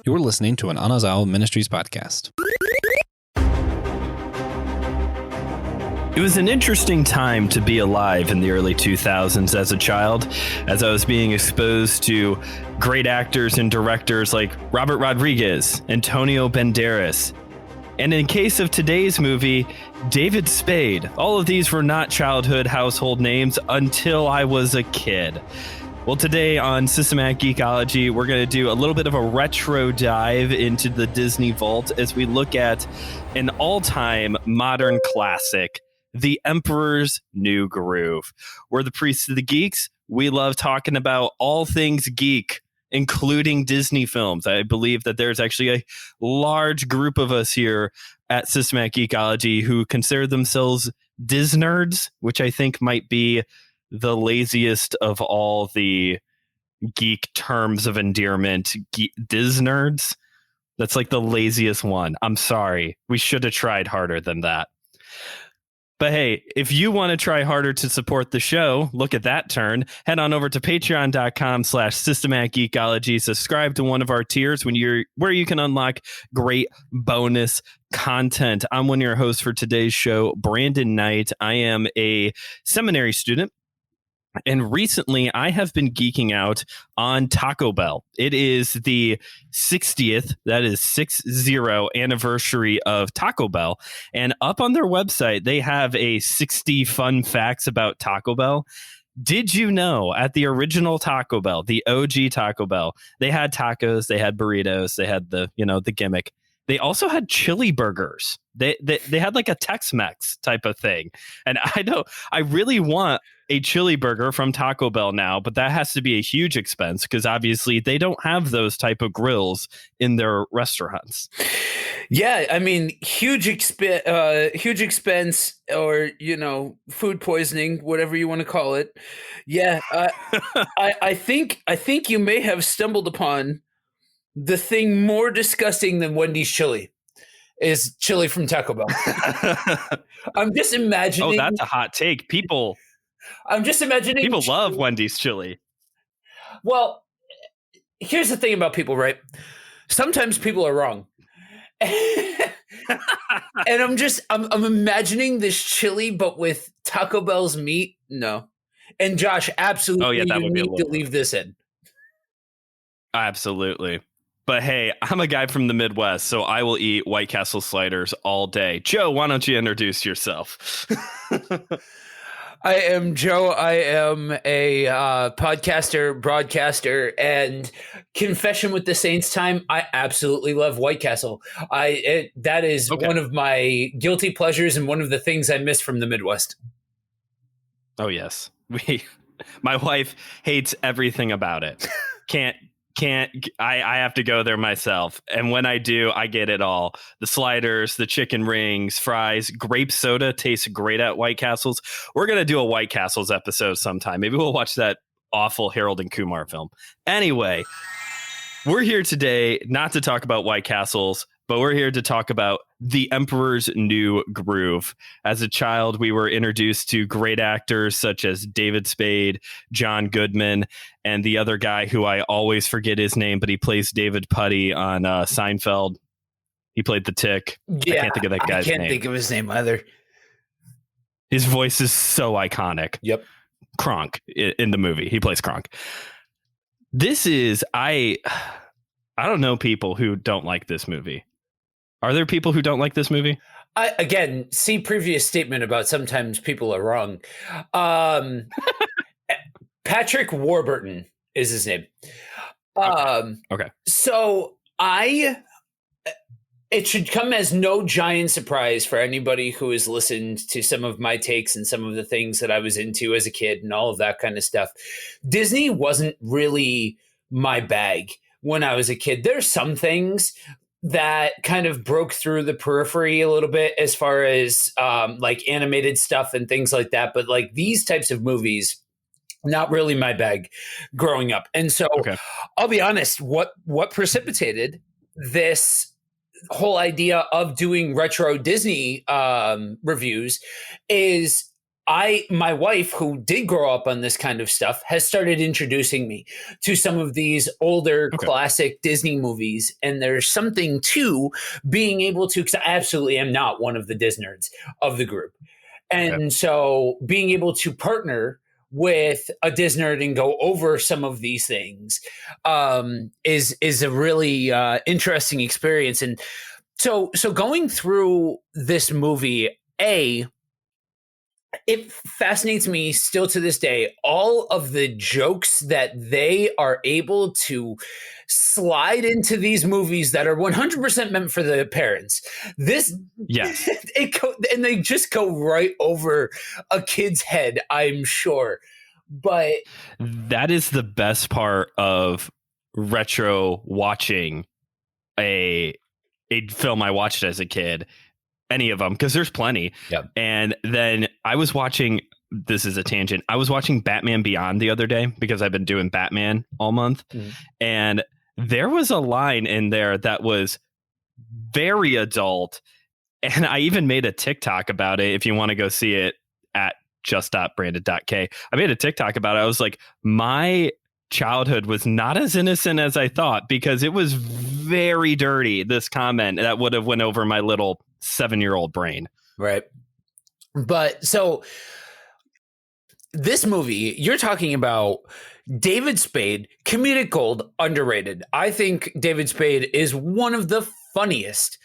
You're listening to an Anazao Ministries podcast. It was an interesting time to be alive in the early 2000s as a child, as I was being exposed to great actors and directors like Robert Rodriguez, Antonio Banderas, and in case of today's movie, David Spade. All of these were not childhood household names until I was a kid. Well, today on Systematic Geekology, we're going to do a little bit of a retro dive into the Disney Vault as we look at an all-time modern classic, The Emperor's New Groove. We're the Priests of the Geeks. We love talking about all things geek, including Disney films. I believe that there's actually a large group of us here at Systematic Geekology who consider themselves DISNERDS, which I think might be the laziest of all the geek terms of endearment. DISNERDS? That's like the laziest one. I'm sorry. We should have tried harder than that. But hey, if you want to try harder to support the show, look at that turn. Head on over to patreon.com/Systematic Geekology. Subscribe to one of our tiers where you can unlock great bonus content. I'm one of your hosts for today's show, Brandon Knight. I am a seminary student. And recently, I have been geeking out on Taco Bell. It is the 60th, that is 60 anniversary of Taco Bell. And up on their website, they have a 60 fun facts about Taco Bell. Did you know at the original Taco Bell, the OG Taco Bell, they had tacos, they had burritos, they had the gimmick. They also had chili burgers. They had like a Tex-Mex type of thing. And I really want a chili burger from Taco Bell now, but that has to be a huge expense because obviously they don't have those type of grills in their restaurants. Yeah, I mean, huge expense, or food poisoning, whatever you want to call it. Yeah, I think you may have stumbled upon the thing more disgusting than Wendy's chili. Is chili from Taco Bell. I'm just imagining. Oh, that's a hot take. I'm just imagining. People love Wendy's chili. Well, here's the thing about people, right? Sometimes people are wrong. And I'm imagining this chili, but with Taco Bell's meat. No. And Josh, absolutely, that you would be need to leave this in. Absolutely. But hey, I'm a guy from the Midwest, so I will eat White Castle sliders all day. Joe, why don't you introduce yourself? I am Joe. I am a podcaster, broadcaster, and confession with the Saints time. I absolutely love White Castle. That is one of my guilty pleasures and one of the things I miss from the Midwest. Oh yes, my wife hates everything about it. I have to go there myself. And when I do, I get it all. The sliders, the chicken rings, fries, grape soda tastes great at White Castles. We're going to do a White Castles episode sometime. Maybe we'll watch that awful Harold and Kumar film. Anyway, we're here today not to talk about White Castles, but we're here to talk about The Emperor's New Groove. As a child, we were introduced to great actors such as David Spade, John Goodman, and the other guy who I always forget his name, but he plays David Putty on Seinfeld. He played the Tick. Yeah, I can't think of that guy's name. I can't think of his name either. His voice is so iconic. Yep. Kronk in the movie. He plays Kronk. This is, I don't know people who don't like this movie. Are there people who don't like this movie? Again, see previous statement about sometimes people are wrong. Patrick Warburton is his name. Okay. So it should come as no giant surprise for anybody who has listened to some of my takes and some of the things that I was into as a kid and all of that kind of stuff. Disney wasn't really my bag when I was a kid. There's some things that kind of broke through the periphery a little bit as far as like animated stuff and things like that. But like these types of movies, not really my bag growing up. And so I'll be honest, what precipitated this whole idea of doing retro Disney reviews is my wife, who did grow up on this kind of stuff, has started introducing me to some of these older classic Disney movies. And there's something to being able to, because I absolutely am not one of the DISNERDS of the group. And so being able to partner with a DISNERD and go over some of these things is a really interesting experience. And so going through this movie, it fascinates me still to this day, all of the jokes that they are able to slide into these movies that are 100% meant for the parents. And they just go right over a kid's head, I'm sure. But that is the best part of retro watching a film I watched as a kid. Any of them, because there's plenty. Yep. And then I was watching, this is a tangent, I was watching Batman Beyond the other day because I've been doing Batman all month. And there was a line in there that was very adult. And I even made a TikTok about it. If you want to go see it at just.branded.k. I made a TikTok about it. I was like, my childhood was not as innocent as I thought, because it was very dirty. This comment that would have went over my little 7-year-old brain. Right. But so this movie, you're talking about David Spade, comedic gold, underrated. I think David Spade is one of the funniest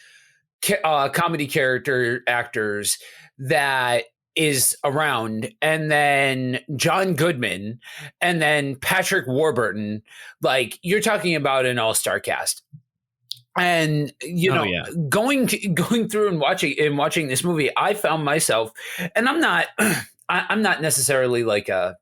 comedy character actors that is around. And then John Goodman, and then Patrick Warburton. Like, you're talking about an all-star cast. And going through and watching this movie, I found myself, and I'm not necessarily like a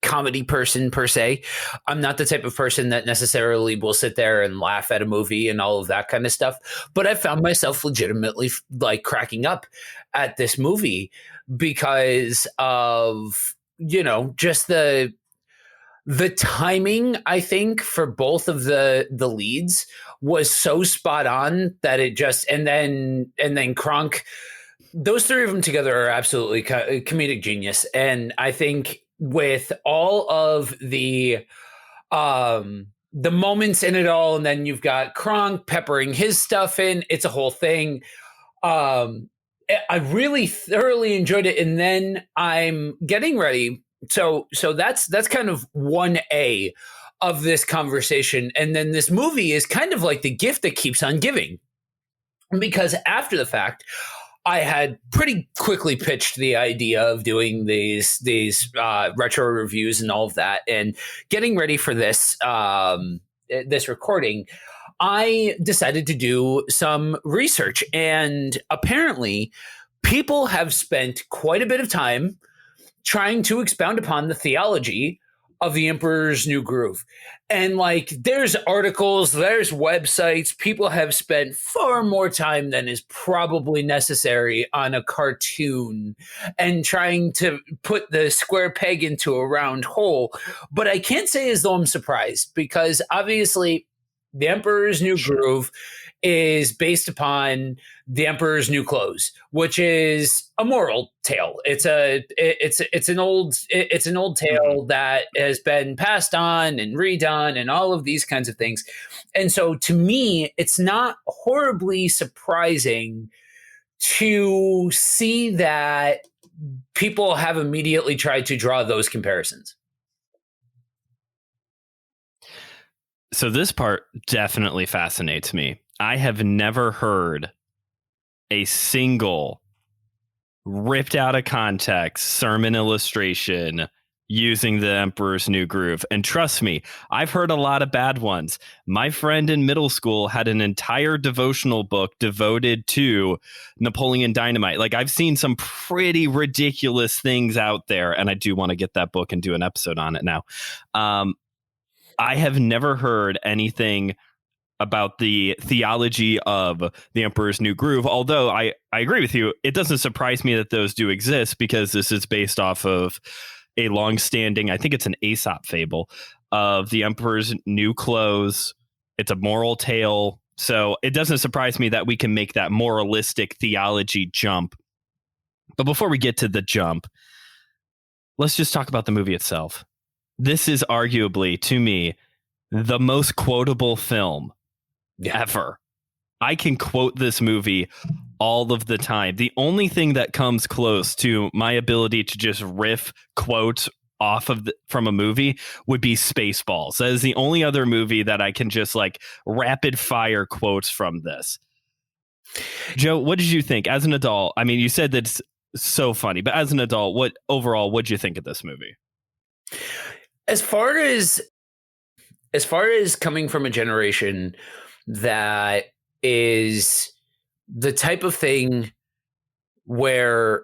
comedy person per se. I'm not the type of person that necessarily will sit there and laugh at a movie and all of that kind of stuff. But I found myself legitimately like cracking up at this movie because of, just the timing, I think, for both of the leads was so spot on that it just, and then Kronk, those three of them together are absolutely comedic genius. And I think with all of the moments in it all, and then you've got Kronk peppering his stuff in, it's a whole thing. I really thoroughly enjoyed it. And then I'm getting ready. So that's kind of 1A of this conversation. And then this movie is kind of like the gift that keeps on giving, because after the fact, I had pretty quickly pitched the idea of doing these retro reviews and all of that, and getting ready for this this recording. I decided to do some research, and apparently people have spent quite a bit of time trying to expound upon the theology of the Emperor's New Groove. And like, there's articles, there's websites, people have spent far more time than is probably necessary on a cartoon and trying to put the square peg into a round hole. But I can't say as though I'm surprised, because obviously the Emperor's New Groove is based upon The Emperor's New Clothes, which is a moral tale. It's an old tale that has been passed on and redone and all of these kinds of things. And so to me, it's not horribly surprising to see that people have immediately tried to draw those comparisons. So this part definitely fascinates me. I have never heard a single ripped out of context sermon illustration using the Emperor's New Groove. And trust me, I've heard a lot of bad ones. My friend in middle school had an entire devotional book devoted to Napoleon Dynamite. Like, I've seen some pretty ridiculous things out there, and I do want to get that book and do an episode on it now. I have never heard anything about the theology of the Emperor's New Groove, although I agree with you. It doesn't surprise me that those do exist, because this is based off of a long-standing, I think it's an Aesop fable, of the Emperor's New Clothes. It's a moral tale. So it doesn't surprise me that we can make that moralistic theology jump. But before we get to the jump, let's just talk about the movie itself. This is arguably, to me, the most quotable film ever. I can quote this movie all of the time. The only thing that comes close to my ability to just riff quotes off of from a movie would be Spaceballs. That is the only other movie that I can just like rapid fire quotes from this. Joe, what did you think as an adult? I mean, you said that's so funny, but as an adult, what did you think of this movie? As far as coming from a generation that is the type of thing where,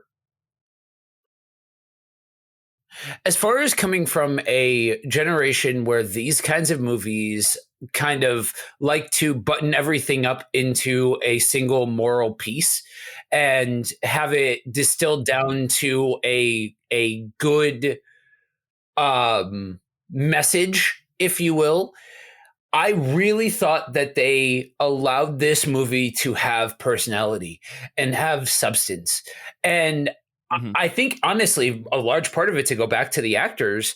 as far as coming from a generation where these kinds of movies kind of like to button everything up into a single moral piece and have it distilled down to a good message, if you will, I really thought that they allowed this movie to have personality and have substance. And I think, honestly, a large part of it, to go back to the actors,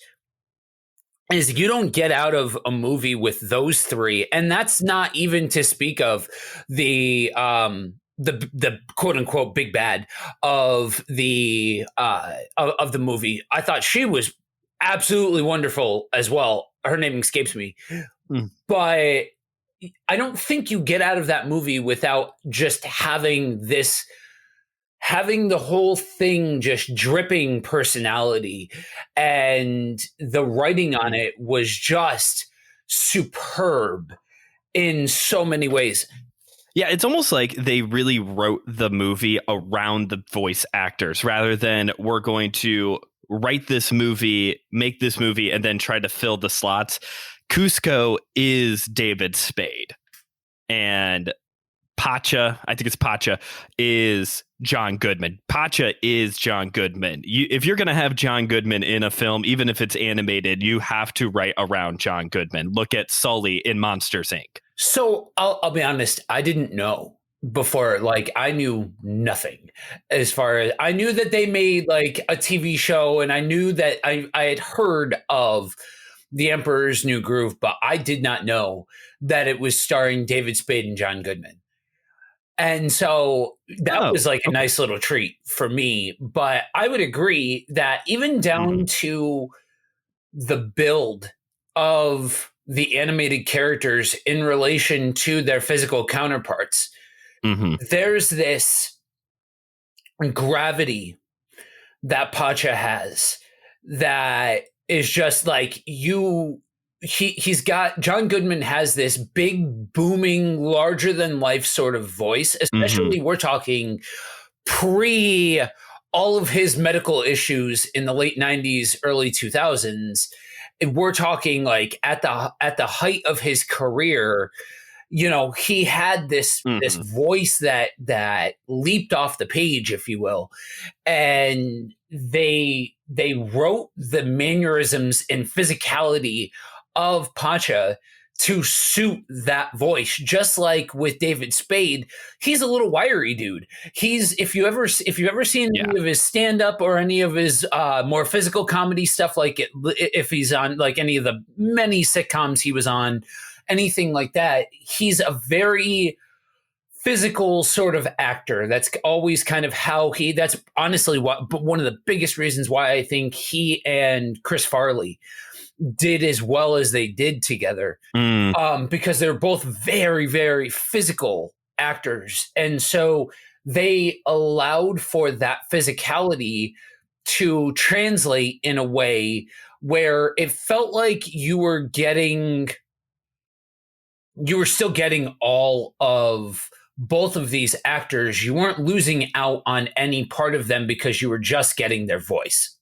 is you don't get out of a movie with those three. And that's not even to speak of the quote unquote big bad of the movie. I thought she was absolutely wonderful as well. Her name escapes me. But I don't think you get out of that movie without just having the whole thing just dripping personality. And the writing on it was just superb in so many ways. Yeah, it's almost like they really wrote the movie around the voice actors rather than we're going to write this movie, make this movie, and then try to fill the slots. Cusco is David Spade, and Pacha, I think it's Pacha, is John Goodman. Pacha is John Goodman. If you're going to have John Goodman in a film, even if it's animated, you have to write around John Goodman. Look at Sully in Monsters, Inc. So I'll be honest, I didn't know before. Like, I knew nothing. As far as I knew that they made like a TV show, and I knew that I had heard of The Emperor's New Groove, but I did not know that it was starring David Spade and John Goodman. And so that was like a nice little treat for me. But I would agree that even down to the build of the animated characters in relation to their physical counterparts, there's this gravity that Pacha has that is just like he's got, John Goodman has this big, booming, larger than life sort of voice, especially we're talking pre all of his medical issues in the late 90s, early 2000s. And we're talking like at the height of his career, you know, he had this voice that leaped off the page, if you will. And they wrote the mannerisms and physicality of Pacha to suit that voice. Just like with David Spade, he's a little wiry dude. If you ever seen any of his stand up or any of his more physical comedy stuff, like if he's on like any of the many sitcoms he was on, anything like that, he's a very physical sort of actor. That's always kind of how that's honestly one of the biggest reasons why I think he and Chris Farley did as well as they did together, because they're both very, very physical actors. And so they allowed for that physicality to translate in a way where it felt like you were still getting all of both of these actors. You weren't losing out on any part of them because you were just getting their voice.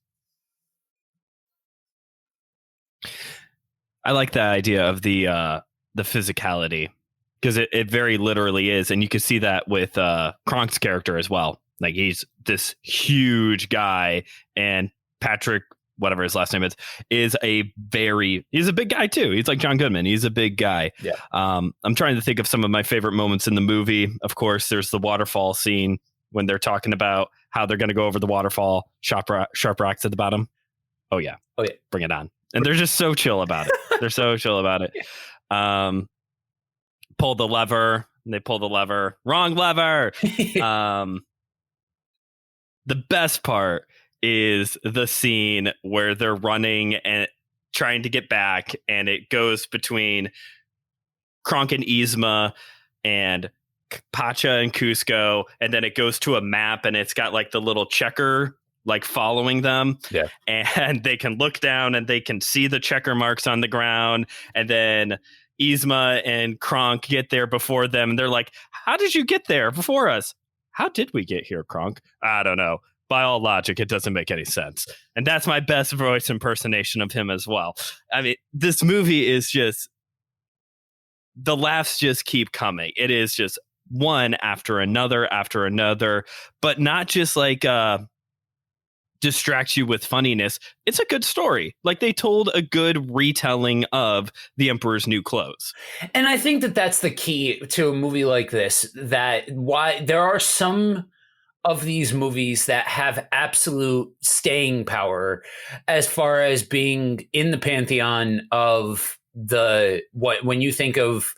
I like that idea of the physicality, because it very literally is. And you can see that with Kronk's character as well. Like, he's this huge guy, and Patrick, whatever his last name is he's a big guy too. He's like John Goodman. He's a big guy. Yeah. I'm trying to think of some of my favorite moments in the movie. Of course, there's the waterfall scene when they're talking about how they're going to go over the waterfall, sharp rocks at the bottom. Oh yeah. Oh yeah. Bring it on. And they're just so chill about it. They're so chill about it. Pull the lever. And they pull the lever. Wrong lever. The best part is the scene where they're running and trying to get back, and it goes between Kronk and Yzma and Pacha and Cusco, and then it goes to a map, and it's got like the little checker like following them. Yeah. And they can look down and they can see the checker marks on the ground, and then Yzma and Kronk get there before them, and they're like, how did you get there before us? How did we get here, Kronk? I don't know. By all logic, it doesn't make any sense. And that's my best voice impersonation of him as well. I mean, this movie is just, the laughs just keep coming. It is just one after another, but not just like distract you with funniness. It's a good story. Like, they told a good retelling of The Emperor's New Clothes. And I think that that's the key to a movie like this, that why there are some of these movies that have absolute staying power as far as being in the pantheon of when you think of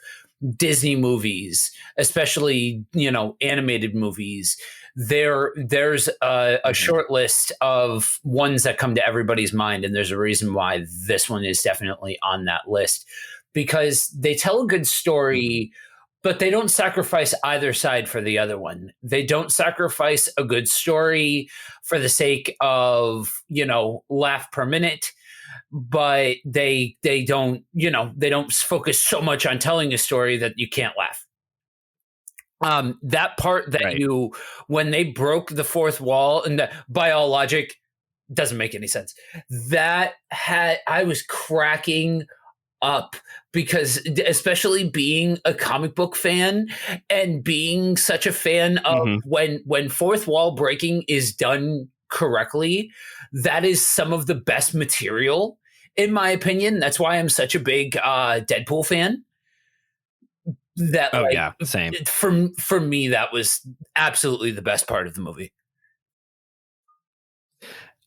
Disney movies, especially, animated movies, there's a short list of ones that come to everybody's mind. And there's a reason why this one is definitely on that list, because they tell a good story, but they don't sacrifice either side for the other one. They don't sacrifice a good story for the sake of, laugh per minute, but they don't focus so much on telling a story that you can't laugh. That part that Right. when they broke the fourth wall, and by all logic doesn't make any sense. I was cracking up, because especially being a comic book fan and being such a fan of when fourth wall breaking is done correctly, that is some of the best material, in my opinion. That's why I'm such a big Deadpool fan. Same. For me, that was absolutely the best part of the movie.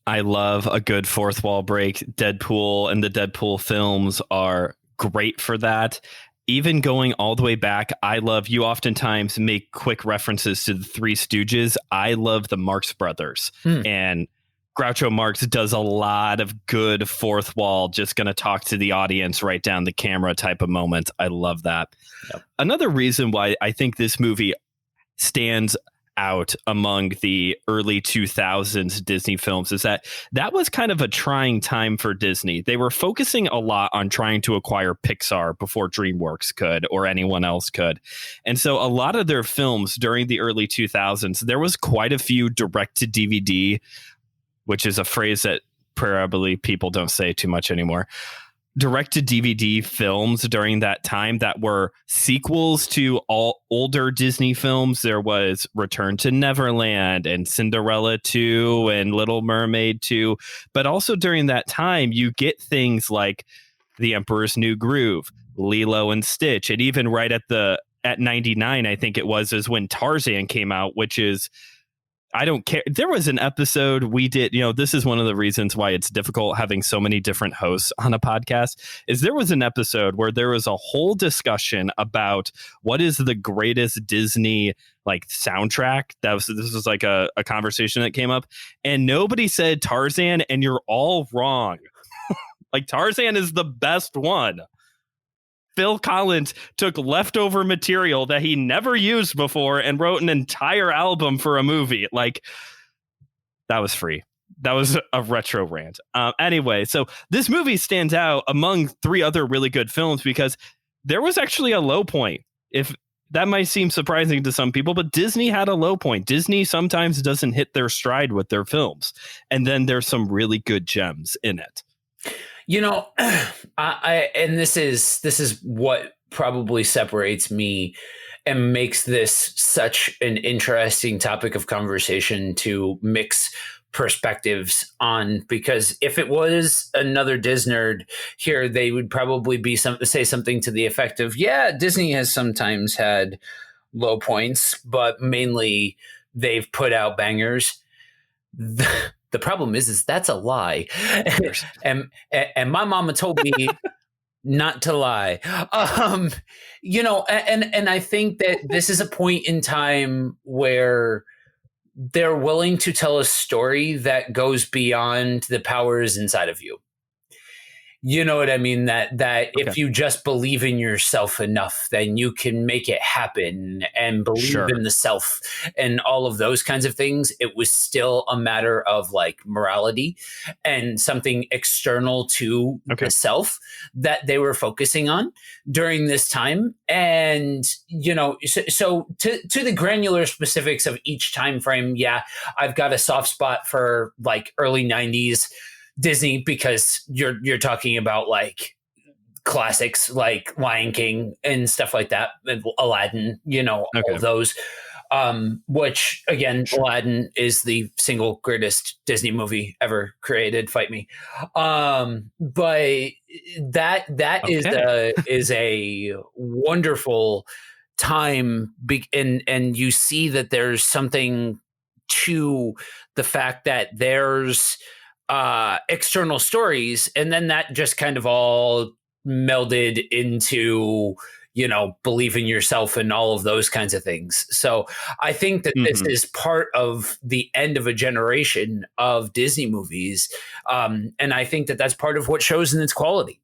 I love a good fourth wall break. Deadpool and the Deadpool films are great for that. Even going all the way back, I love, you oftentimes make quick references to the Three Stooges. I love the Marx Brothers. And Groucho Marx does a lot of good fourth wall, just going to talk to the audience right down the camera type of moments. I love that. Yep. Another reason why I think this movie stands out among the early 2000s Disney films is that was kind of a trying time for Disney. They were focusing a lot on trying to acquire Pixar before DreamWorks could or anyone else could. And so a lot of their films during the early 2000s, there was quite a few direct to DVD, which is a phrase that probably people don't say too much anymore. Direct to DVD films during that time that were sequels to all older Disney films. There was Return to Neverland and Cinderella 2 and Little Mermaid 2. But also during that time, you get things like The Emperor's New Groove, Lilo and Stitch, and even right at 99, I think it was, is when Tarzan came out, which is, I don't care. There was an episode we did, this is one of the reasons why it's difficult having so many different hosts on a podcast, is there was an episode where there was a whole discussion about what is the greatest Disney like soundtrack. This was like a conversation that came up, and nobody said Tarzan, and you're all wrong. Like, Tarzan is the best one. Phil Collins took leftover material that he never used before and wrote an entire album for a movie. Like, that was free. That was a retro rant. Anyway, so this movie stands out among three other really good films because there was actually a low point. If that might seem surprising to some people, but Disney had a low point. Disney sometimes doesn't hit their stride with their films. And then there's some really good gems in it. And this is what probably separates me and makes this such an interesting topic of conversation to mix perspectives on, because if it was another DISNERD here, they would probably say something to the effect of, yeah, Disney has sometimes had low points, but mainly they've put out bangers. The problem is that's a lie. And my mama told me not to lie. And I think that this is a point in time where they're willing to tell a story that goes beyond the powers inside of you. You know what I mean? That Okay. if you just believe in yourself enough, then you can make it happen, and believe in the self and all of those kinds of things. It was still a matter of like morality and something external to the self that they were focusing on during this time. And, so to the granular specifics of each time frame, yeah, I've got a soft spot for like early 90s Disney, because you're talking about like classics like Lion King and stuff like that, and Aladdin, all of those. Which again, Aladdin is the single greatest Disney movie ever created. Fight me. But that is a wonderful time, and you see that there's something to the fact that there's external stories, and then that just kind of all melded into believe in yourself and all of those kinds of things. So I think that this is part of the end of a generation of Disney movies, and I think that that's part of what shows in its quality.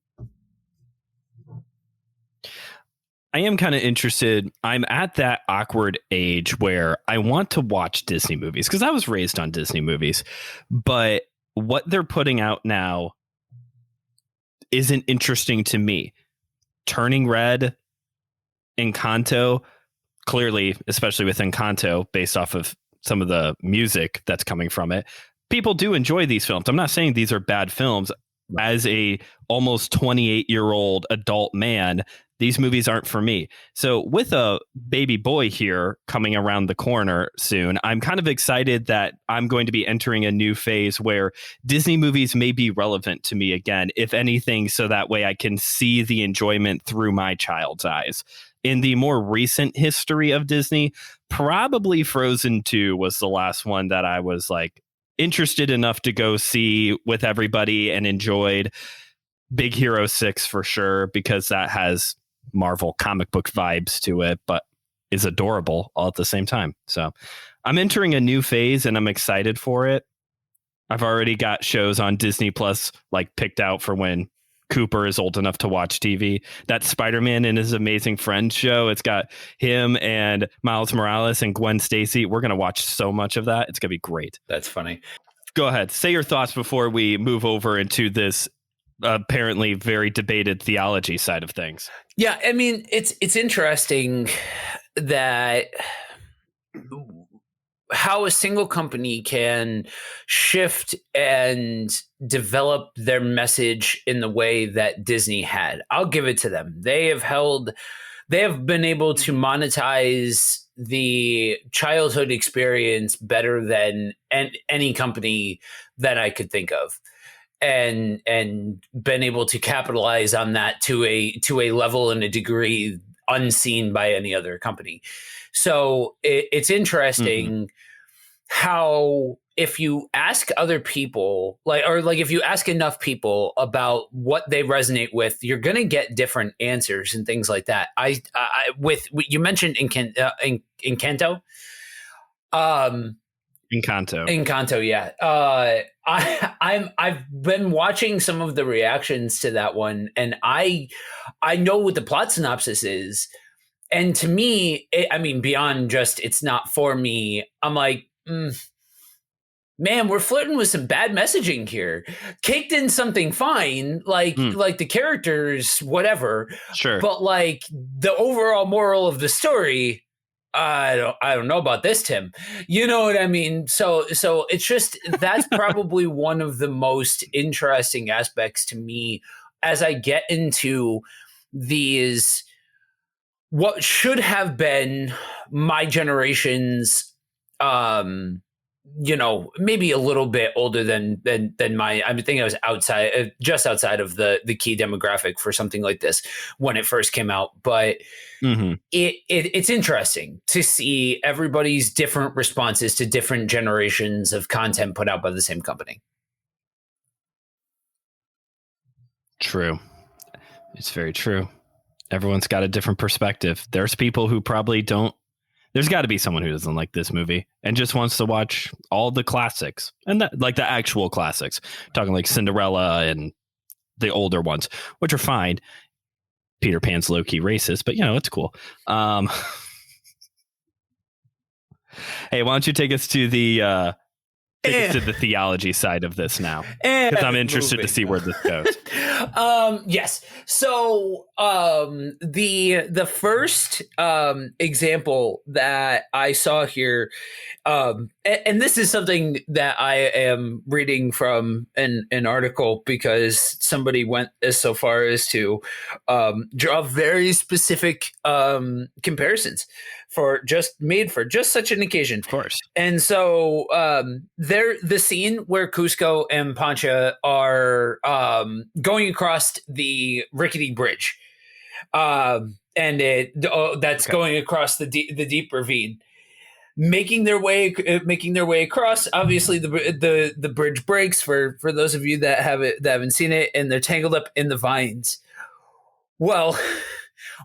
I am kind of interested. I'm at that awkward age where I want to watch Disney movies because I was raised on Disney movies, but what they're putting out now isn't interesting to me. Turning Red, Encanto, clearly, especially with Encanto, based off of some of the music that's coming from it, people do enjoy these films. I'm not saying these are bad films. As a almost 28-year-old adult man, these movies aren't for me. So with a baby boy here coming around the corner soon, I'm kind of excited that I'm going to be entering a new phase where Disney movies may be relevant to me again, if anything, so that way I can see the enjoyment through my child's eyes. In the more recent history of Disney, probably Frozen 2 was the last one that I was like interested enough to go see with everybody and enjoyed. Big Hero 6 for sure, because that has Marvel comic book vibes to it, but is adorable all at the same time. So I'm entering a new phase and I'm excited for it. I've already got shows on Disney Plus like picked out for when Cooper is old enough to watch TV. That Spider-Man and His Amazing Friends show, it's got him and Miles Morales and Gwen Stacy. We're going to watch so much of that. It's going to be great. That's funny. Go ahead. Say your thoughts before we move over into this apparently very debated theology side of things. Yeah, I mean, it's interesting that how a single company can shift and develop their message in the way that Disney had. I'll give it to them. They have been able to monetize the childhood experience better than any company that I could think of. And been able to capitalize on that to a level and a degree unseen by any other company. So it's interesting how if you ask other people, if you ask enough people about what they resonate with, you're going to get different answers and things like that. You mentioned Encanto. Encanto, yeah. I've been watching some of the reactions to that one, and I know what the plot synopsis is, and to me, beyond just it's not for me, I'm like, man, we're flirting with some bad messaging here. Caked in something fine, like the characters, whatever. Sure, but like the overall moral of the story, I don't know about this, Tim. You know what I mean? So it's just, that's probably one of the most interesting aspects to me as I get into these, what should have been my generation's maybe a little bit older than my. I think I was just outside of the key demographic for something like this when it first came out. But it's interesting to see everybody's different responses to different generations of content put out by the same company. True. It's very true. Everyone's got a different perspective. There's people who probably don't. There's got to be someone who doesn't like this movie and just wants to watch all the classics and like the actual classics, talking like Cinderella and the older ones, which are fine. Peter Pan's low key racist, but it's cool. Hey, why don't you take us to the theology side of this now, because I'm interested to see where this goes. Yes. So the first example that I saw here, and this is something that I am reading from an article because somebody went so far as to draw very specific comparisons made for just such an occasion. Of course. And so the scene where Cusco and Pancha are going across the rickety bridge, and that's going across the deep ravine, making their way across. Obviously, the bridge breaks for those of you that haven't seen it, and they're tangled up in the vines. Well,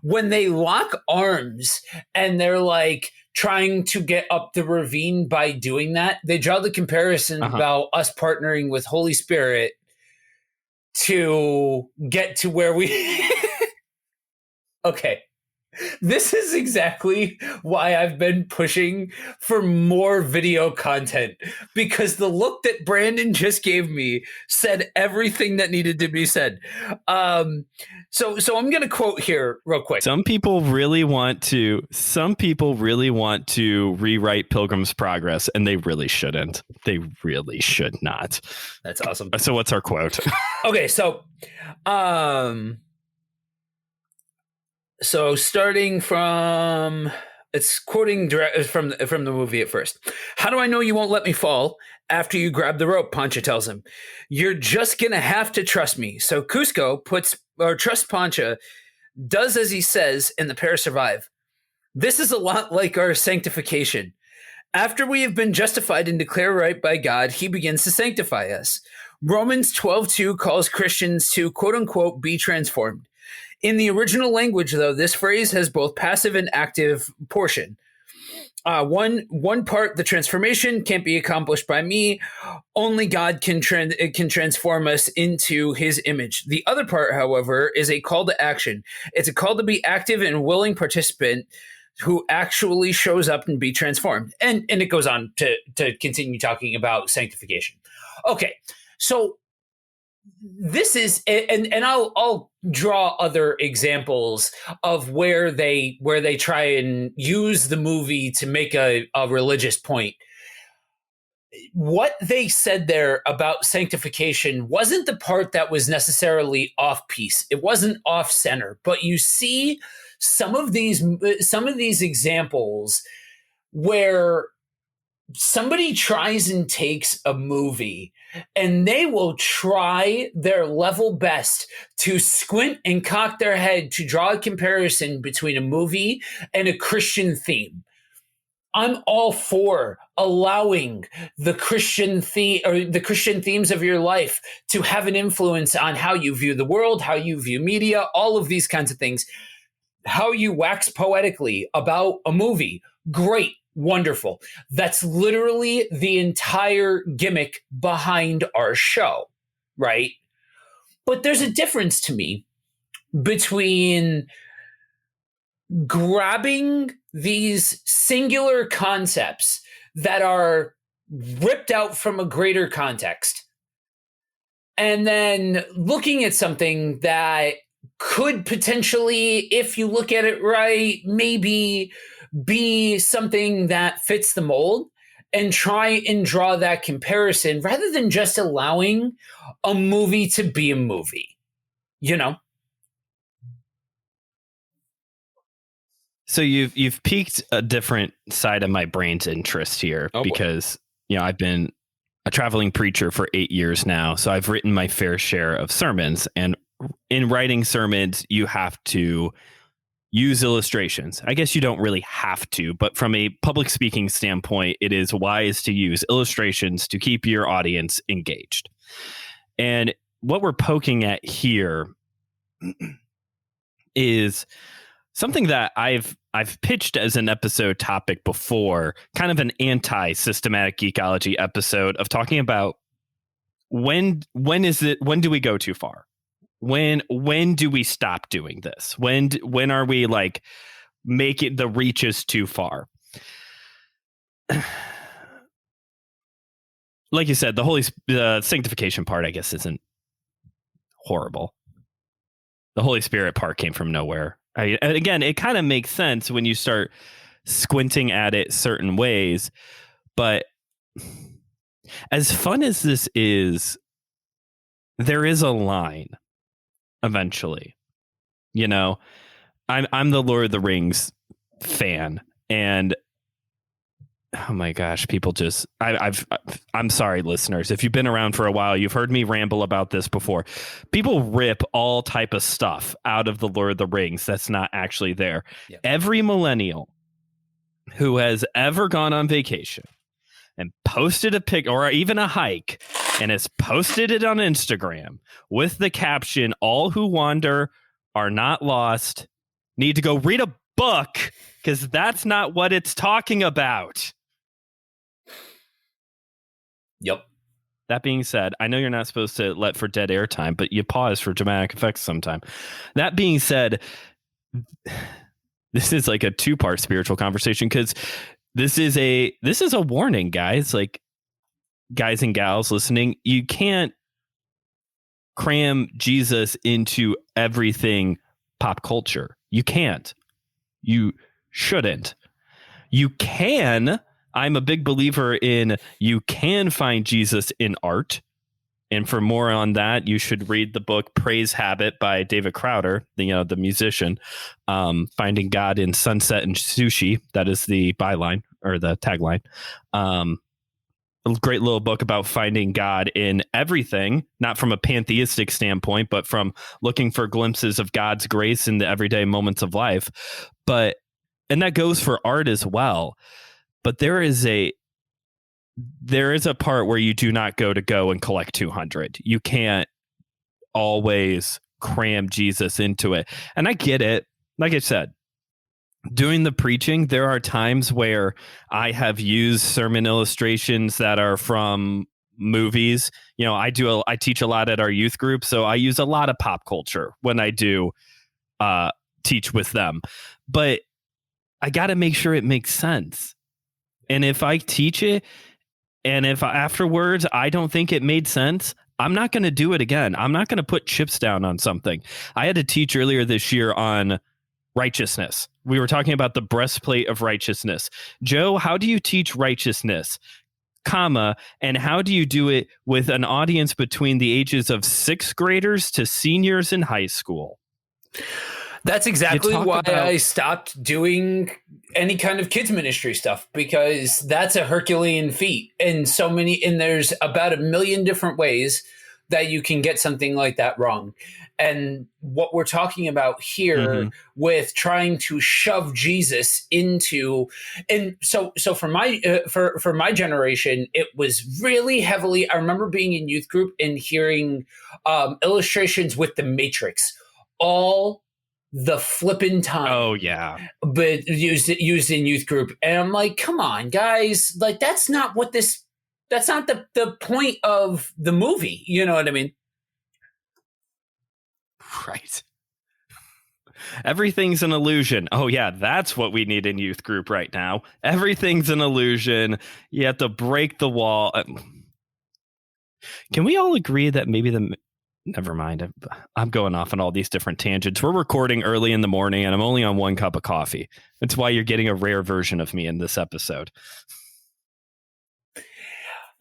when they lock arms and they're like trying to get up the ravine by doing that, they draw the comparison about us partnering with Holy Spirit to get to where we okay. This is exactly why I've been pushing for more video content, because the look that Brandon just gave me said everything that needed to be said. So I'm going to quote here real quick. Some people really want to rewrite Pilgrim's Progress, and they really shouldn't. They really should not. That's awesome. So what's our quote? Okay, so starting from, it's quoting direct from the movie at first. "How do I know you won't let me fall? After you grab the rope," Pancha tells him. "You're just going to have to trust me." So Cusco trusts Pancha, does as he says, and the pair survive. This is a lot like our sanctification. After we have been justified and declared right by God, he begins to sanctify us. Romans 12:2 calls Christians to, quote unquote, be transformed. In the original language, though, this phrase has both passive and active portion. One part, the transformation, can't be accomplished by me. Only God can transform us into his image. The other part, however, is a call to action. It's a call to be active and willing participant who actually shows up and be transformed. And it goes on to continue talking about sanctification. Okay, so this is, and I'll draw other examples of where they try and use the movie to make a religious point. What they said there about sanctification wasn't the part that was necessarily off piece. It wasn't off center, but you see some of these examples where somebody tries and takes a movie and they will try their level best to squint and cock their head to draw a comparison between a movie and a Christian theme. I'm all for allowing the Christian themes of your life to have an influence on how you view the world, how you view media, all of these kinds of things. How you wax poetically about a movie, great. Wonderful. That's literally the entire gimmick behind our show, right? But there's a difference to me between grabbing these singular concepts that are ripped out from a greater context and then looking at something that could potentially, if you look at it right, maybe be something that fits the mold, and try and draw that comparison rather than just allowing a movie to be a movie, So you've piqued a different side of my brain's interest here, because I've been a traveling preacher for 8 years now, so I've written my fair share of sermons. And in writing sermons, you have to use illustrations. I guess you don't really have to, but from a public speaking standpoint, it is wise to use illustrations to keep your audience engaged. And what we're poking at here is something that I've pitched as an episode topic before, kind of an anti-systematic geekology episode of talking about when do we go too far? When do we stop doing this? When are we like making the reaches too far? Like you said, the sanctification part, I guess, isn't horrible. The Holy Spirit part came from nowhere. And again, it kind of makes sense when you start squinting at it certain ways. But as fun as this is, there is a line eventually. I'm the Lord of the Rings fan, and oh my gosh, people just I'm sorry, listeners. If you've been around for a while, you've heard me ramble about this before. People rip all type of stuff out of the Lord of the Rings that's not actually there. Yep. Every millennial who has ever gone on vacation and posted a pic or even a hike and has posted it on Instagram with the caption, "All who wander are not lost," need to go read a book, because that's not what it's talking about. Yep. That being said, I know you're not supposed to let for dead air time, but you pause for dramatic effects sometime. That being said, this is like a 2-part spiritual conversation, because this is a warning, guys. Like, guys and gals listening, you can't cram Jesus into everything pop culture. You can't. You shouldn't. You can. I'm a big believer in you can find Jesus in art. And for more on that, you should read the book Praise Habit by David Crowder, the musician. Finding God in Sunset and Sushi. That is the byline or the tagline. A great little book about finding God in everything, not from a pantheistic standpoint, but from looking for glimpses of God's grace in the everyday moments of life. And that goes for art as well. But there is a part where you do not go and collect 200. You can't always cram Jesus into it. And I get it. Like I said, doing the preaching, there are times where I have used sermon illustrations that are from movies. I teach a lot at our youth group, so I use a lot of pop culture when I do teach with them. But I got to make sure it makes sense. And if I teach it, and if afterwards I don't think it made sense, I'm not going to do it again. I'm not going to put chips down on something. I had to teach earlier this year on righteousness. We were talking about the breastplate of righteousness. Joe, how do you teach righteousness? And how do you do it with an audience between the ages of 6th graders to seniors in high school? That's exactly why I stopped doing any kind of kids ministry stuff, because that's a Herculean feat. And there's about 1 million different ways that you can get something like that wrong. And what we're talking about here with trying to shove Jesus into, and so for my generation, it was really heavily. I remember being in youth group and hearing illustrations with the Matrix all the flippin' time. Oh yeah, but used in youth group, and I'm like, come on, guys, like that's not the point of the movie. You know what I mean? Right. Everything's an illusion. Oh yeah, that's what we need in youth group right now. Everything's an illusion. You have to break the wall. Can we all agree that maybe never mind. I'm going off on all these different tangents. We're recording early in the morning and I'm only on 1 cup of coffee. That's why you're getting a rare version of me in this episode.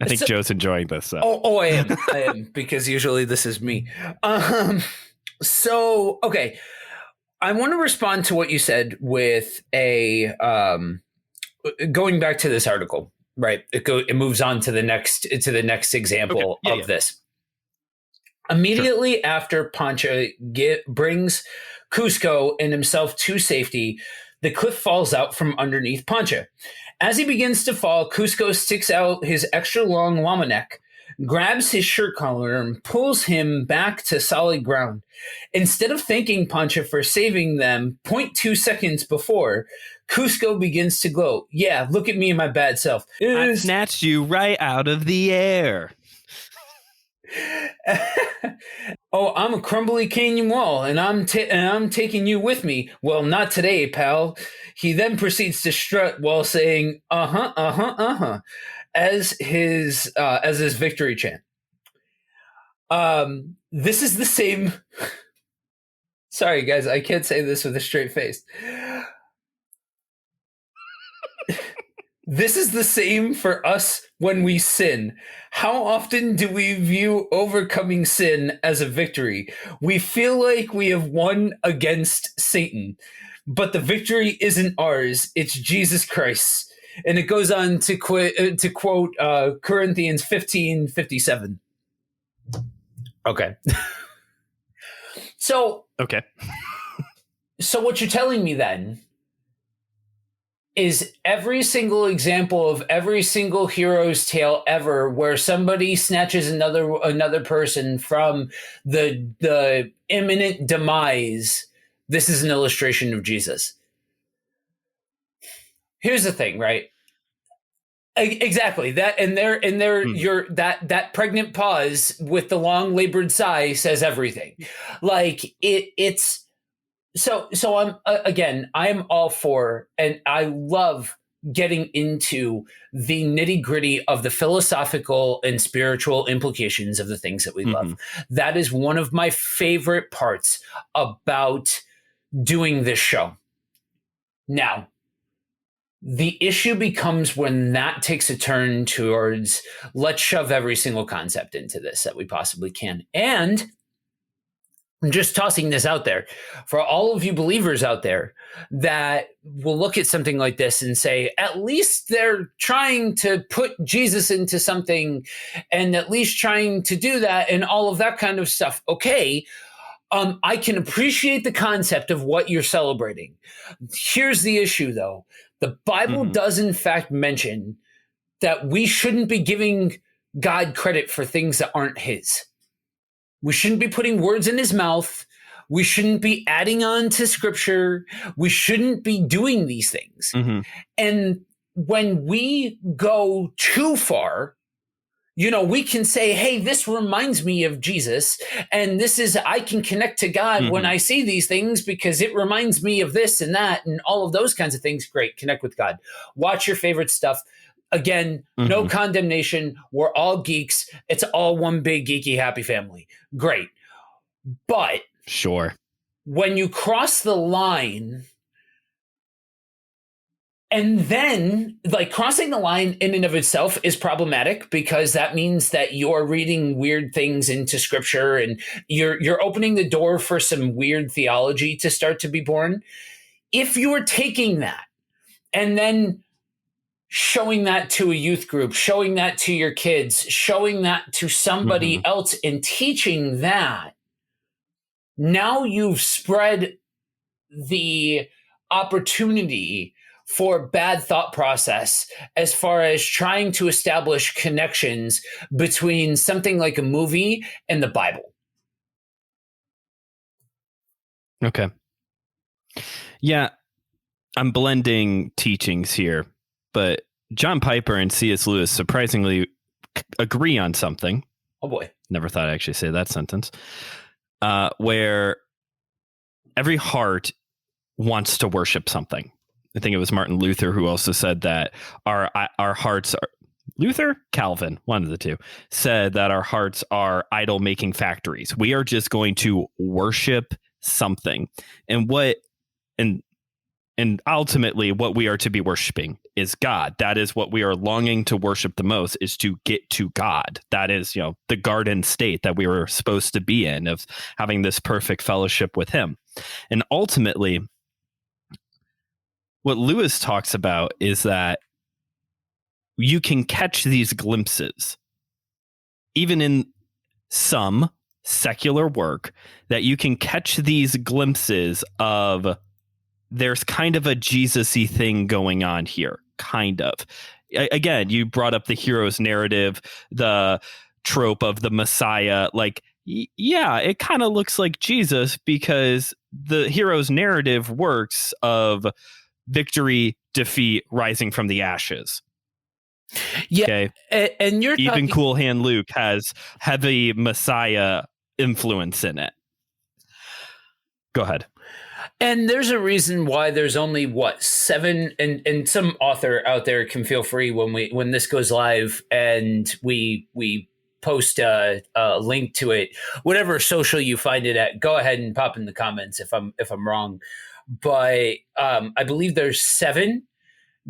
I think Joe's enjoying this. Oh, I am, because usually this is me. So, okay. I want to respond to what you said with going back to this article Right. It moves on to the next example Okay. of this. Immediately after Pancha brings Cusco and himself to safety, the cliff falls out from underneath Pancha. As he begins to fall, Cusco sticks out his extra long llama neck, grabs his shirt collar, and pulls him back to solid ground. Instead of thanking Pancha for saving them 0.2 seconds before, Cusco begins to glow. Yeah, look at me and my bad self. I snatched you right out of the air. Oh, I'm a crumbly canyon wall, and I'm taking you with me. Well, not today, pal. He then proceeds to strut while saying as his victory chant. This is the same. Sorry, guys, I can't say this with a straight face. This is the same for us when we sin. How often do we view overcoming sin as a victory? We feel like we have won against Satan, but the victory isn't ours. It's Jesus Christ. And it goes on to quote Corinthians 15:57. Okay. So what you're telling me then is every single example of every single hero's tale ever where somebody snatches another person from the imminent demise, this is an illustration of Jesus. Here's the thing, right? Exactly. That that pregnant pause with the long labored sigh says everything. Like it's so I'm all for, and I love getting into the nitty gritty of the philosophical and spiritual implications of the things that we love. That is one of my favorite parts about doing this show. Now, the issue becomes when that takes a turn towards let's shove every single concept into this that we possibly can. And I'm just tossing this out there for all of you believers out there that will look at something like this and say, at least they're trying to put Jesus into something and at least trying to do that and all of that kind of stuff. Okay. I can appreciate the concept of what you're celebrating. Here's the issue, though. The Bible does, in fact, mention that we shouldn't be giving God credit for things that aren't his. We shouldn't be putting words in his mouth. We shouldn't be adding on to scripture. We shouldn't be doing these things. And when we go too far, we can say, hey, this reminds me of Jesus. And I can connect to God when I see these things because it reminds me of this and that and all of those kinds of things. Great. Connect with God. Watch your favorite stuff. Again, no condemnation. We're all geeks. It's all one big geeky happy family. Great. But sure, when you cross the line, and then crossing the line in and of itself is problematic because that means that you're reading weird things into scripture and you're opening the door for some weird theology to start to be born. If you are taking that and then showing that to a youth group, showing that to your kids, showing that to somebody else and teaching that, now you've spread the opportunity for bad thought process as far as trying to establish connections between something like a movie and the Bible. Okay. Yeah, I'm blending teachings here, but John Piper and C.S. Lewis surprisingly agree on something. Oh boy. Never thought I'd actually say that sentence. Where every heart wants to worship something. I think it was Martin Luther who also said that our hearts are Calvin, one of the two, said that our hearts are idol making factories. We are just going to worship something. And ultimately what we are to be worshiping is God. That is what we are longing to worship the most, is to get to God. That is, the garden state that we were supposed to be in, of having this perfect fellowship with him. And ultimately, what Lewis talks about is that you can catch these glimpses, even in some secular work, that you can catch these glimpses of there's kind of a Jesus-y thing going on here, kind of. Again, you brought up the hero's narrative, the trope of the Messiah. Like, yeah, it kind of looks like Jesus because the hero's narrative works of victory, defeat, rising from the ashes. Yeah, okay? And you're even Cool Hand Luke has heavy Messiah influence in it. Go ahead. And there's a reason why there's only 7, and some author out there can feel free when this goes live and we post a link to it, whatever social you find it at, go ahead and pop in the comments if I'm wrong. But I believe there's 7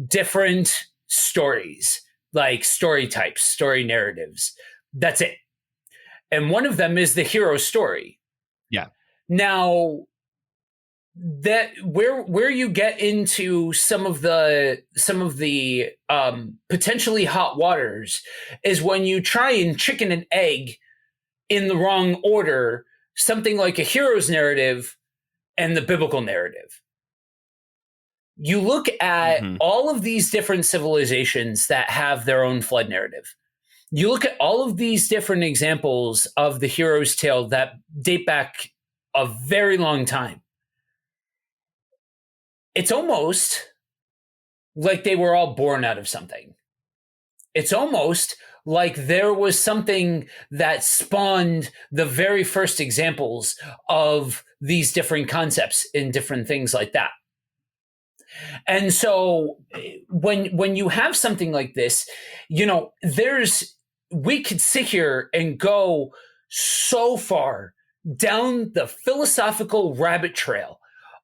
different stories, like story types, story narratives. That's it. And one of them is the hero story. Yeah. Now, that where you get into some of the potentially hot waters is when you try and chicken and egg in the wrong order something like a hero's narrative and the biblical narrative. You look at all of these different civilizations that have their own flood narrative. You look at all of these different examples of the hero's tale that date back a very long time. It's almost like they were all born out of something. It's almost like there was something that spawned the very first examples of these different concepts in different things like that. And so when you have something like this, we could sit here and go so far down the philosophical rabbit trail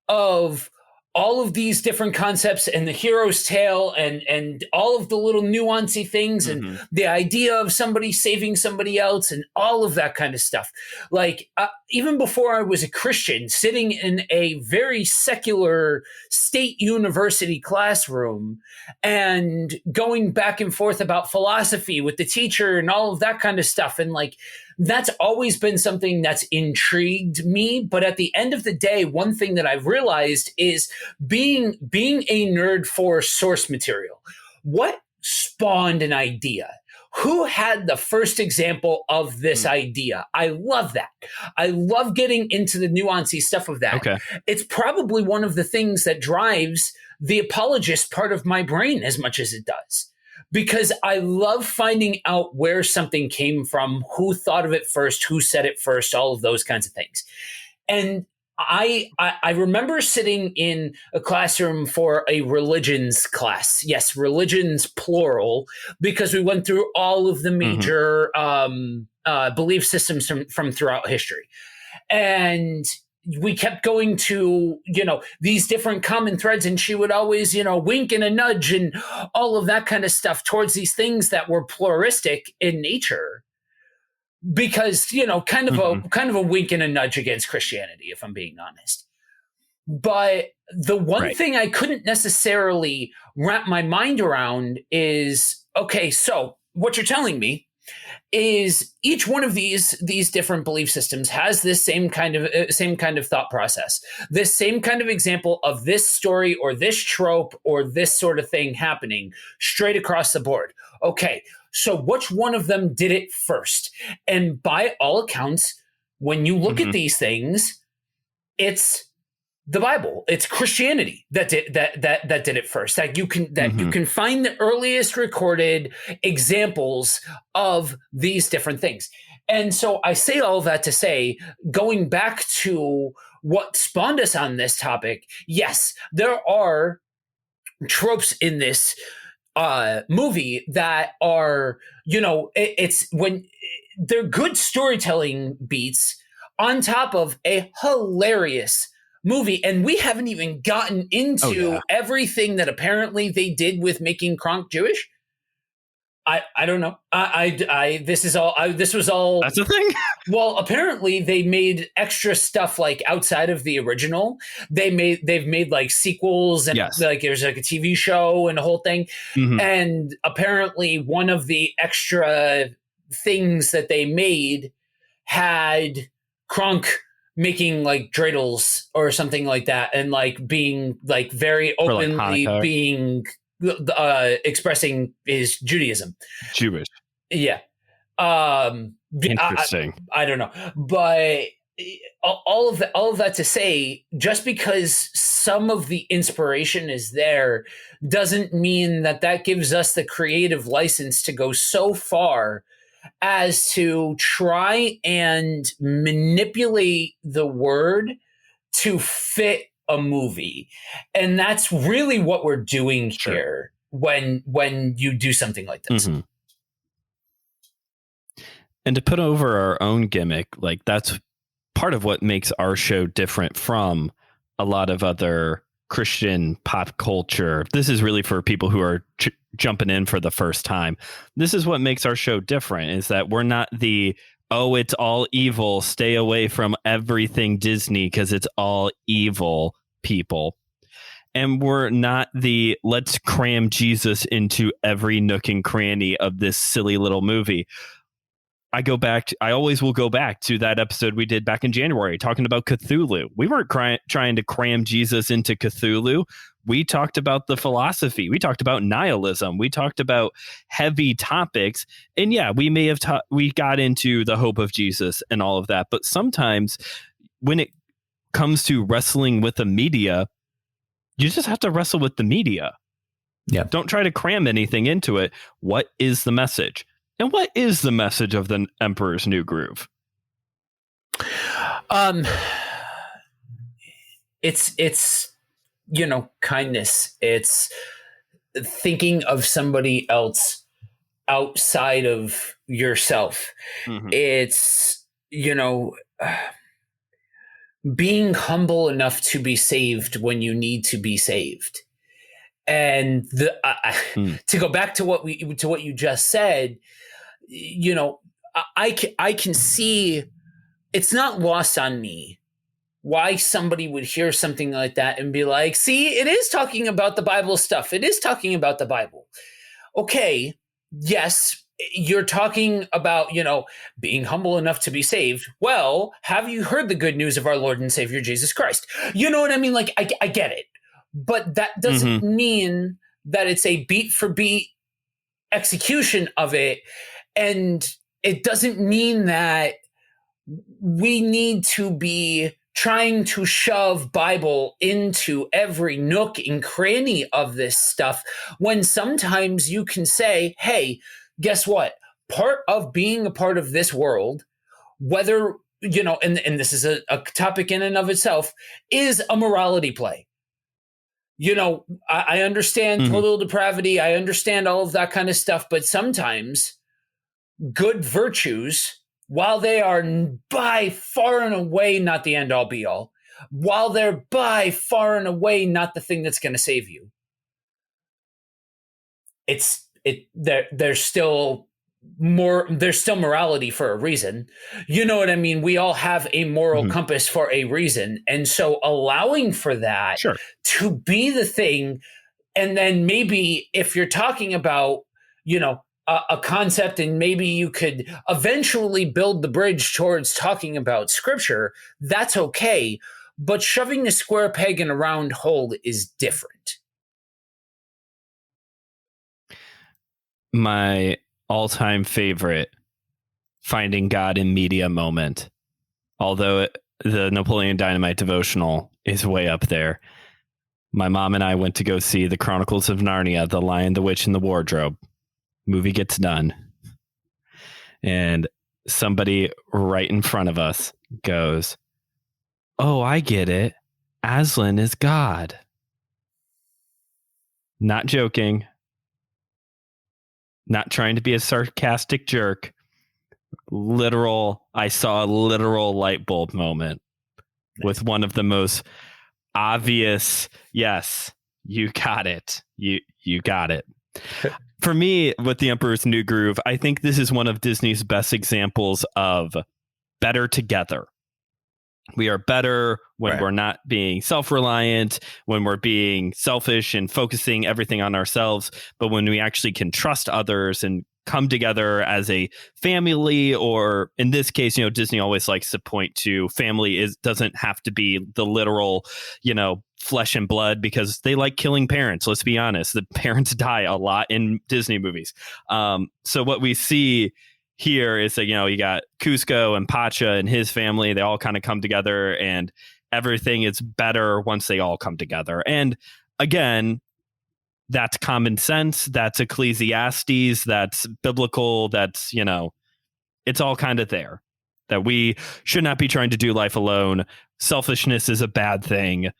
of all of these different concepts and the hero's tale and all of the little nuancy things and the idea of somebody saving somebody else and all of that kind of stuff. Like, even before I was a Christian, sitting in a very secular state university classroom and going back and forth about philosophy with the teacher and all of that kind of stuff. And like, that's always been something that's intrigued me. But at the end of the day, one thing that I've realized is being a nerd for source material. What spawned an idea? Who had the first example of this idea? I love that. I love getting into the nuancy stuff of that. Okay. It's probably one of the things that drives the apologist part of my brain as much as it does. Because I love finding out where something came from, who thought of it first, who said it first, all of those kinds of things. And I remember sitting in a classroom for a religions class. Yes, religions plural, because we went through all of the major belief systems from throughout history. And we kept going to, these different common threads, and she would always, wink and a nudge and all of that kind of stuff towards these things that were pluralistic in nature. Because, kind of a wink and a nudge against Christianity, if I'm being honest. But the one thing I couldn't necessarily wrap my mind around is, okay, so what you're telling me is each one of these different belief systems has this same kind of thought process, this same kind of example of this story or this trope or this sort of thing happening straight across the board. Okay, so which one of them did it first? And by all accounts, when you look at these things, it's the Bible, it's Christianity that did it first. That you can find the earliest recorded examples of these different things. And so I say all that to say, going back to what spawned us on this topic, yes, there are tropes in this movie that are, it's when they're good storytelling beats on top of a hilarious movie. And we haven't even gotten into everything that apparently they did with making Kronk Jewish. I don't know. This is all. This was all. That's the thing. Well, apparently they made extra stuff like outside of the original. They've made like sequels and Yes. like there's like a TV show and a whole thing. Mhm. And apparently one of the extra things that they made had Kronk making like dreidels or something like that, and like being like very For, like, openly Hanukkah. being expressing his Judaism. Jewish. Yeah. Interesting. I don't know, but all of that to say, just because some of the inspiration is there doesn't mean that that gives us the creative license to go so far as to try and manipulate the word to fit a movie. And that's really what we're doing here when you do something like this. Mhm. And to put over our own gimmick, like that's part of what makes our show different from a lot of other Christian pop culture. This is really for people who are jumping in for the first time. This is what makes our show different, is that we're not the, oh, it's all evil, stay away from everything Disney because it's all evil people. And we're not the, let's cram Jesus into every nook and cranny of this silly little movie. I always will go back to that episode we did back in January talking about Cthulhu. We weren't trying to cram Jesus into Cthulhu. We talked about the philosophy. We talked about nihilism. We talked about heavy topics. And yeah, we may have we got into the hope of Jesus and all of that. But sometimes when it comes to wrestling with the media, you just have to wrestle with the media. Yeah. Don't try to cram anything into it. What is the message? And what is the message of the Emperor's New Groove? It's kindness. It's thinking of somebody else outside of yourself. Mm-hmm. It's being humble enough to be saved when you need to be saved. And to go back to what you just said, I can see it's not lost on me why somebody would hear something like that and be like, see, it is talking about the Bible stuff. It is talking about the Bible. Okay, yes, you're talking about, being humble enough to be saved. Well, have you heard the good news of our Lord and Savior, Jesus Christ? You know what I mean? Like, I get it. But that doesn't mean that it's a beat for beat execution of it. And it doesn't mean that we need to be trying to shove Bible into every nook and cranny of this stuff, when sometimes you can say, hey, guess what? Part of being a part of this world, whether, and this is a topic in and of itself, is a morality play. I understand total depravity. I understand all of that kind of stuff. But sometimes good virtues, while they are by far and away not the end all be all, while they're by far and away not the thing that's going to save you, there's still morality for a reason. You know what I mean? We all have a moral compass for a reason. And so allowing for that to be the thing. And then maybe if you're talking about, a concept, and maybe you could eventually build the bridge towards talking about scripture, that's okay. But shoving a square peg in a round hole is different. My all-time favorite Finding God in Media moment, although the Napoleon Dynamite devotional is way up there. My mom and I went to go see The Chronicles of Narnia, The Lion, the Witch, and the Wardrobe. Movie gets done, and somebody right in front of us goes, "Oh, I get it. Aslan is God." Not joking. Not trying to be a sarcastic jerk. I saw a literal light bulb moment with one of the most obvious, yes, you got it. You got it. For me, with The Emperor's New Groove, I think this is one of Disney's best examples of better together. We are better when we're not being self-reliant, when we're being selfish and focusing everything on ourselves, but when we actually can trust others and come together as a family, or in this case, Disney always likes to point to family doesn't have to be the literal, flesh and blood, because they like killing parents. Let's be honest. The parents die a lot in Disney movies. So what we see here is that, you got Cusco and Pacha and his family. They all kind of come together, and everything is better once they all come together. And again, that's common sense. That's Ecclesiastes. That's biblical. That's, it's all kind of there, that we should not be trying to do life alone. Selfishness is a bad thing.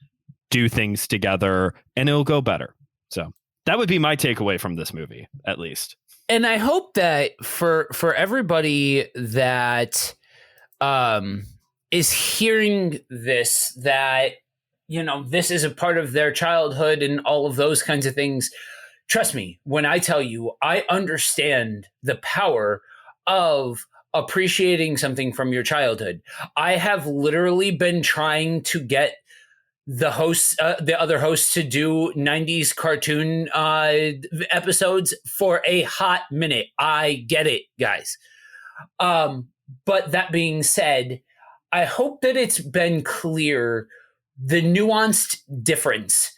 Do things together and it'll go better. So that would be my takeaway from this movie, at least. And I hope that for everybody that is hearing this, that, this is a part of their childhood and all of those kinds of things. Trust me, when I tell you, I understand the power of appreciating something from your childhood. I have literally been trying to get the other hosts to do 90s cartoon episodes for a hot minute. I get it, guys. But that being said, I hope that it's been clear the nuanced difference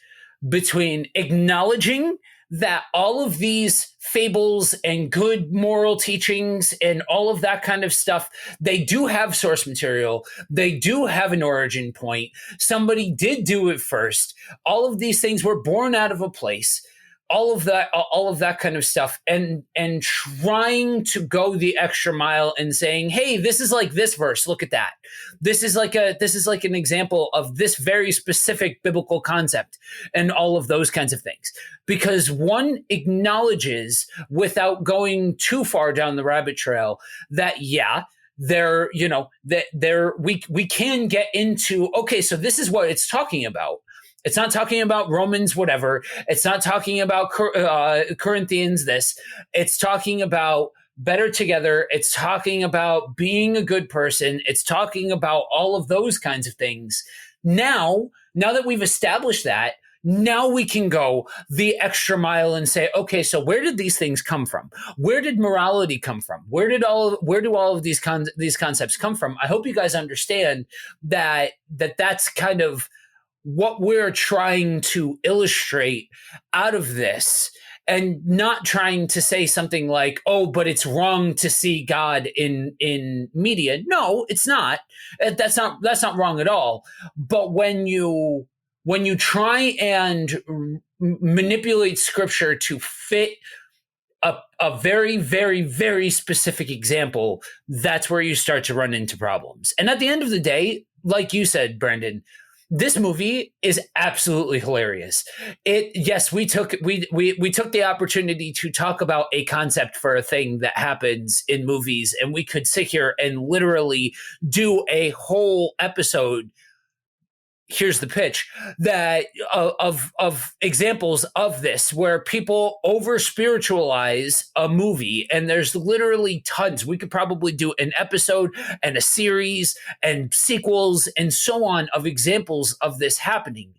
between acknowledging that all of these fables and good moral teachings and all of that kind of stuff, they do have source material. They do have an origin point. Somebody did do it first. All of these things were born out of a place. All of that kind of stuff, and trying to go the extra mile and saying, hey, this is like this verse. Look at that. This is like an example of this very specific biblical concept, and all of those kinds of things. Because one acknowledges, without going too far down the rabbit trail, that we can get into, okay, so this is what it's talking about. It's not talking about Romans, whatever. It's not talking about Corinthians, this. It's talking about better together. It's talking about being a good person. It's talking about all of those kinds of things. Now that we've established that, now we can go the extra mile and say, okay, so where did these things come from? Where did morality come from? Where do all of these concepts come from? I hope you guys understand that's kind of what we're trying to illustrate out of this, and not trying to say something like, oh, but it's wrong to see God in media. No, it's not. That's not wrong at all. But when you try and manipulate scripture to fit a very, very, very specific example, that's where you start to run into problems. And at the end of the day, like you said, Brandon, this movie is absolutely hilarious. We took the opportunity to talk about a concept for a thing that happens in movies, and we could sit here and literally do a whole episode. Here's the pitch that of examples of this, where people over spiritualize a movie, and there's literally tons. We could probably do an episode and a series and sequels and so on of examples of this happening.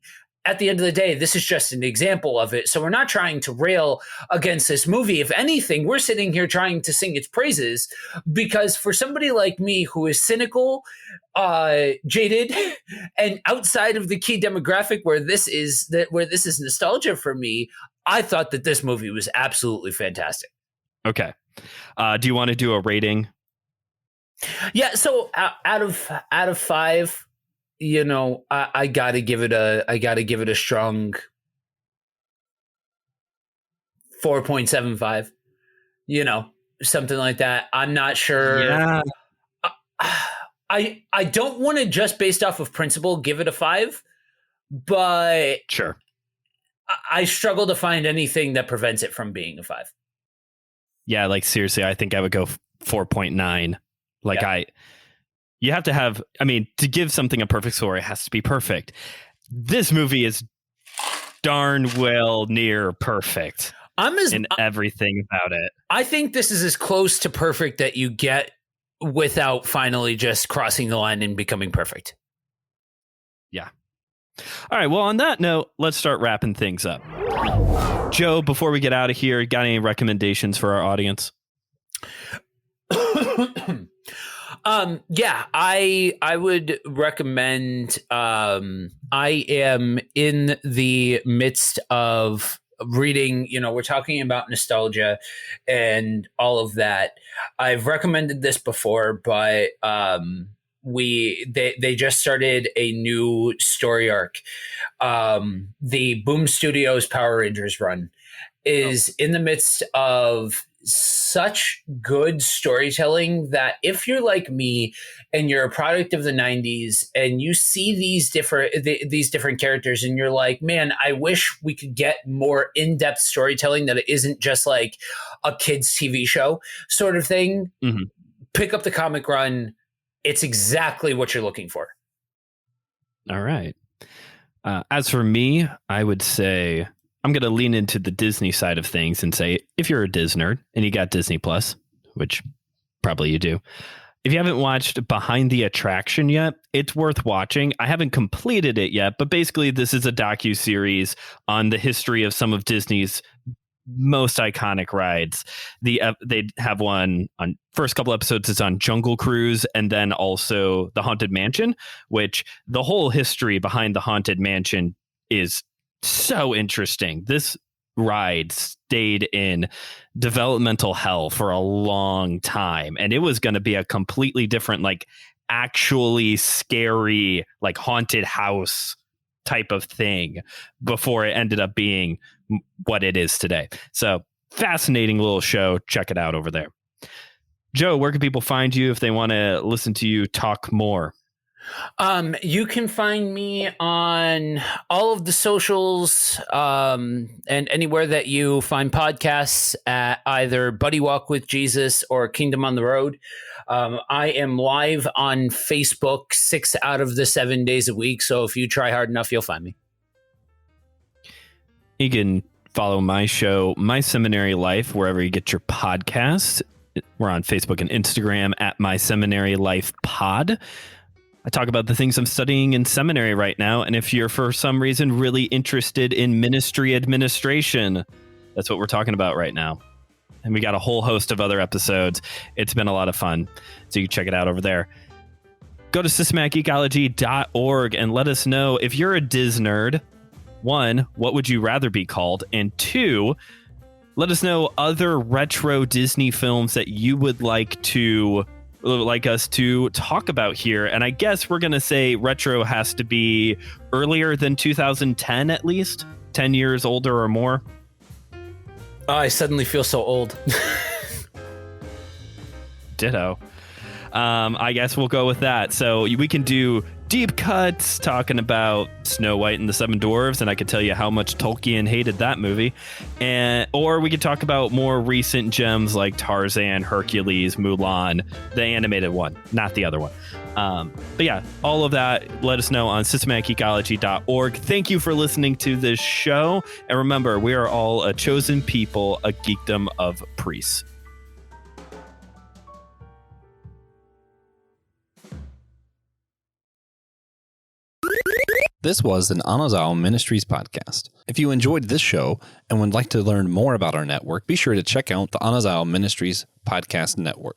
At the end of the day, this is just an example of it. So we're not trying to rail against this movie. If anything, we're sitting here trying to sing its praises, because for somebody like me who is cynical, jaded, and outside of the key demographic where this is nostalgia for me, I thought that this movie was absolutely fantastic. Okay. Do you want to do a rating? Yeah. So out of 5, I gotta give it a strong 4.75, something like that. I'm not sure. Yeah. I don't want to, just based off of principle, give it a 5, but sure. I struggle to find anything that prevents it from being a 5. Yeah. Like, seriously, I think I would go 4.9. Like, yeah. You have to have, to give something a perfect score, it has to be perfect. This movie is darn well near perfect. and everything about it. I think this is as close to perfect that you get without finally just crossing the line and becoming perfect. Yeah. All right. Well, on that note, let's start wrapping things up. Joe, before we get out of here, got any recommendations for our audience? Yeah, I would recommend. I am in the midst of reading. We're talking about nostalgia and all of that. I've recommended this before, but they just started a new story arc. The Boom Studios Power Rangers run is in the midst of such good storytelling that if you're like me and you're a product of the 90s and you see these different characters and you're like, man, I wish we could get more in-depth storytelling that it isn't just like a kids TV show sort of thing. Mm-hmm. Pick up the comic run. It's exactly what you're looking for. All right. As for me, I would say I'm going to lean into the Disney side of things and say, if you're a Disnerd and you got Disney Plus, which probably you do, if you haven't watched Behind the Attraction yet, it's worth watching. I haven't completed it yet, but basically this is a docuseries on the history of some of Disney's most iconic rides. They have one on first couple episodes is on Jungle Cruise, and then also the Haunted Mansion, which the whole history behind the Haunted Mansion is so interesting. This ride stayed in developmental hell for a long time, and it was going to be a completely different, like actually scary, like haunted house type of thing before it ended up being what it is today. So fascinating little show. Check it out over there. Joe, where can people find you if they want to listen to you talk more? You can find me on all of the socials and anywhere that you find podcasts at either Buddy Walk with Jesus or Kingdom on the Road. I am live on Facebook 6 out of the 7 days a week. So if you try hard enough, you'll find me. You can follow my show, My Seminary Life, wherever you get your podcasts. We're on Facebook and Instagram at My Seminary Life Pod. I talk about the things I'm studying in seminary right now. And if you're for some reason really interested in ministry administration, that's what we're talking about right now. And we got a whole host of other episodes. It's been a lot of fun. So you can check it out over there. Go to systematicecology.org and let us know if you're a DISNERD. 1, what would you rather be called? And 2, let us know other retro Disney films that you would like us to talk about here. And I guess we're going to say retro has to be earlier than 2010, at least 10 years older or more. I suddenly feel so old. Ditto. I guess we'll go with that. So we can do deep cuts talking about Snow White and the Seven Dwarfs, and I could tell you how much Tolkien hated that movie. Or we could talk about more recent gems like Tarzan, Hercules, Mulan, the animated one, not the other one. But yeah, all of that, let us know on systematicecology.org. Thank you for listening to this show. And remember, we are all a chosen people, a geekdom of priests. This was an Anazao Ministries podcast. If you enjoyed this show and would like to learn more about our network, be sure to check out the Anazao Ministries Podcast Network.